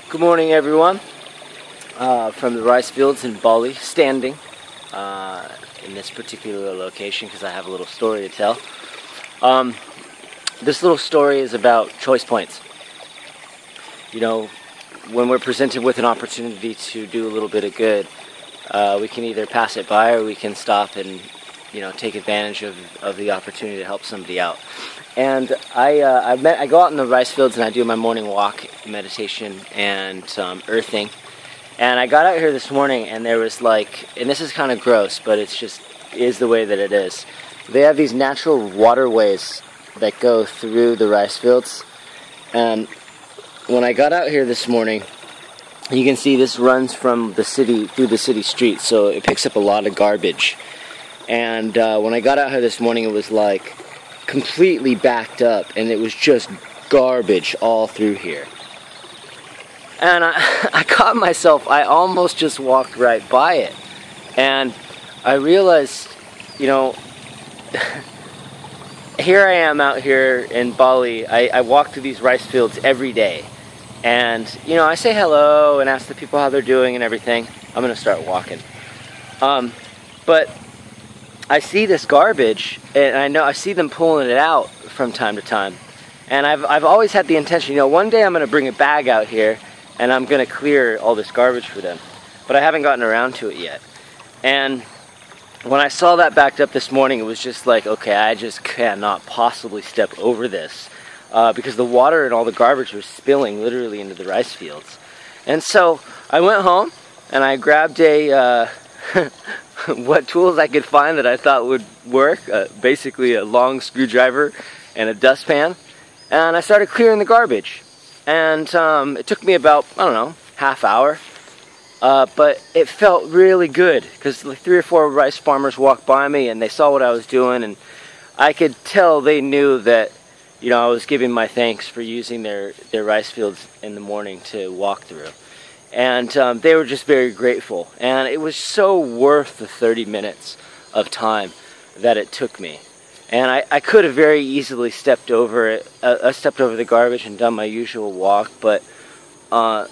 Good morning, everyone. From the rice fields in Bali, standing in this particular location because I have a little story to tell. This little story is about choice points. You know, when we're presented with an opportunity to do a little bit of good, we can either pass it by or we can stop and, you know, take advantage of the opportunity to help somebody out. And I go out in the rice fields and I do my morning walk, meditation, and earthing. And I got out here this morning and there was like, and this is kind of gross, but it's just is the way that it is. They have these natural waterways that go through the rice fields. And when I got out here this morning, you can see this runs from the city through the city streets, so it picks up a lot of garbage. And when I got out here this morning, it was like completely backed up, and it was just garbage all through here. And I caught myself, I almost just walked right by it. And I realized, you know, here I am out here in Bali. I walk through these rice fields every day. And, you know, I say hello and ask the people how they're doing and everything. I'm going to start walking. But I see this garbage, and I see them pulling it out from time to time. And I've always had the intention, you know, one day I'm going to bring a bag out here, and I'm going to clear all this garbage for them. But I haven't gotten around to it yet. And when I saw that backed up this morning, it was just like, okay, I just cannot possibly step over this. Because the water and all the garbage was spilling literally into the rice fields. And so I went home, and I grabbed a... what tools I could find that I thought would work, basically a long screwdriver and a dustpan, and I started clearing the garbage. And it took me about, I don't know, half hour, but it felt really good because like 3 or 4 rice farmers walked by me and they saw what I was doing, and I could tell they knew that, you know, I was giving my thanks for using their rice fields in the morning to walk through. And they were just very grateful. And it was so worth the 30 minutes of time that it took me. And I could have very easily stepped over it, stepped over the garbage and done my usual walk. But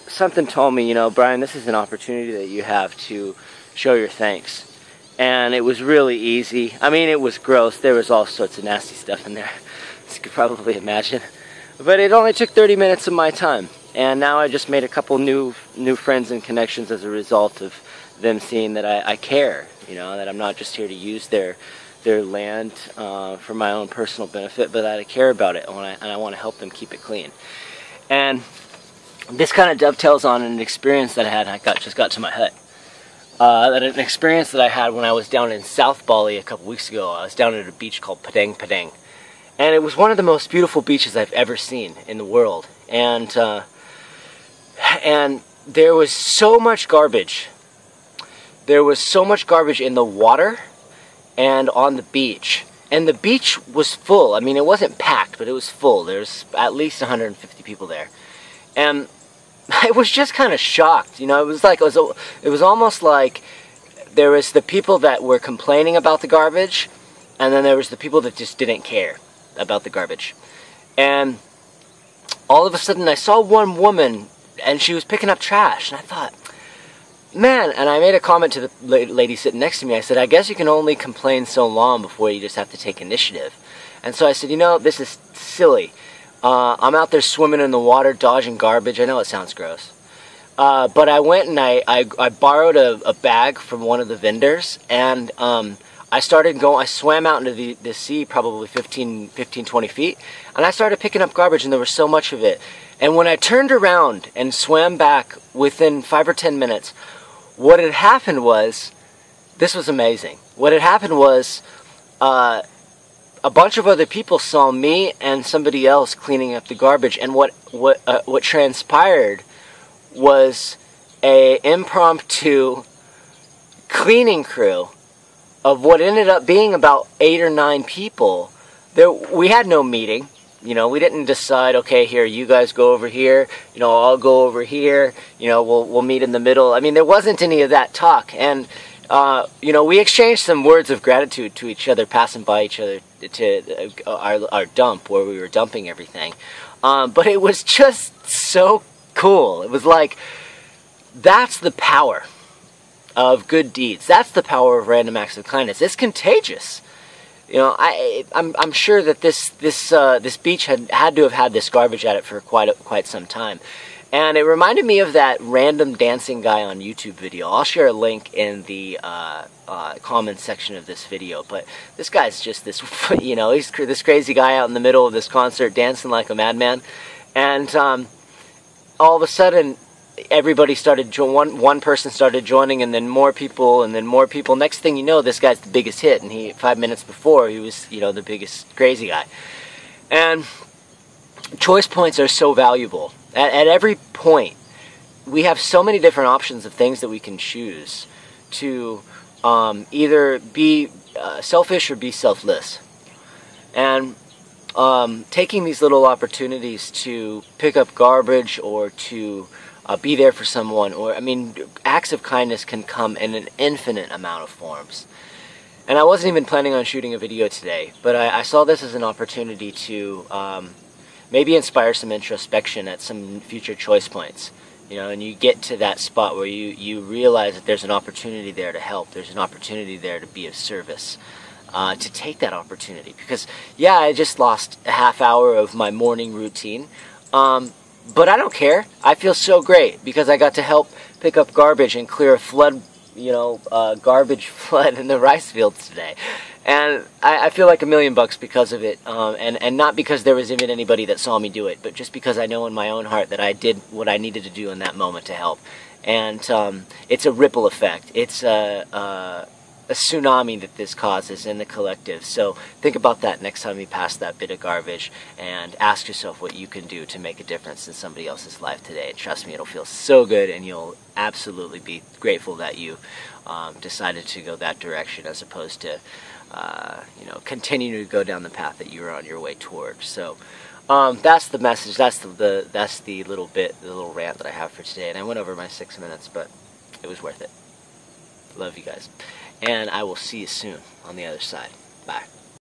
something told me, you know, Brian, this is an opportunity that you have to show your thanks. And it was really easy. I mean, it was gross. There was all sorts of nasty stuff in there, as you could probably imagine. But it only took 30 minutes of my time. And now I just made a couple new friends and connections as a result of them seeing that I care, you know, that I'm not just here to use their land for my own personal benefit, but that I care about it and I want to help them keep it clean. And this kind of dovetails on an experience that I had. I just got to my hut. An experience that I had when I was down in South Bali a couple weeks ago. I was down at a beach called Padang Padang. And it was one of the most beautiful beaches I've ever seen in the world. And there was so much garbage. There was so much garbage in the water and on the beach. And the beach was full. I mean, it wasn't packed, but it was full. There's at least 150 people there. And I was just kind of shocked. You know, it was almost like there was the people that were complaining about the garbage, and then there was the people that just didn't care about the garbage. And all of a sudden I saw one woman and she was picking up trash, and I thought, man, and I made a comment to the lady sitting next to me. I said, I guess you can only complain so long before you just have to take initiative. And so I said, you know, this is silly. I'm out there swimming in the water, dodging garbage. I know it sounds gross. But I went and I borrowed a bag from one of the vendors, and I started going, I swam out into the sea probably 15, 20 feet, and I started picking up garbage, and there was so much of it. And when I turned around and swam back within 5 or 10 minutes, what had happened was, this was amazing. What had happened was, a bunch of other people saw me and somebody else cleaning up the garbage, and what transpired was a impromptu cleaning crew of what ended up being about 8 or 9 people. We had no meeting. You know, we didn't decide, okay, here, you guys go over here, you know, I'll go over here, you know, we'll meet in the middle. I mean, there wasn't any of that talk. And, you know, we exchanged some words of gratitude to each other, passing by each other to our dump where we were dumping everything. But it was just so cool. It was like, that's the power of good deeds. That's the power of random acts of kindness. It's contagious. You know, I'm sure that this beach had to have had this garbage at it for quite some time. And it reminded me of that random dancing guy on YouTube video. I'll share a link in the comments section of this video. But this guy's just this, you know, he's this crazy guy out in the middle of this concert dancing like a madman. And all of a sudden, everybody started, one person started joining, and then more people, and then more people. Next thing you know, this guy's the biggest hit. And 5 minutes before, he was, you know, the biggest crazy guy. And choice points are so valuable. At every point, we have so many different options of things that we can choose to either be selfish or be selfless. And taking these little opportunities to pick up garbage or to be there for someone, or, I mean, acts of kindness can come in an infinite amount of forms. And I wasn't even planning on shooting a video today, but I saw this as an opportunity to maybe inspire some introspection at some future choice points, you know, and you get to that spot where you realize that there's an opportunity there to help, there's an opportunity there to be of service, to take that opportunity. Because, yeah, I just lost a half hour of my morning routine, but I don't care. I feel so great because I got to help pick up garbage and clear a flood, you know, garbage flood in the rice fields today. And I feel like $1 million because of it, and not because there was even anybody that saw me do it, but just because I know in my own heart that I did what I needed to do in that moment to help. And it's a ripple effect. It's a tsunami that this causes in the collective. So think about that next time you pass that bit of garbage, and ask yourself what you can do to make a difference in somebody else's life today. And trust me, it'll feel so good, and you'll absolutely be grateful that you decided to go that direction as opposed to you know, continue to go down the path that you were on your way towards. So that's the message. That's the little rant that I have for today. And I went over my 6 minutes, but it was worth it. Love you guys, and I will see you soon on the other side. Bye.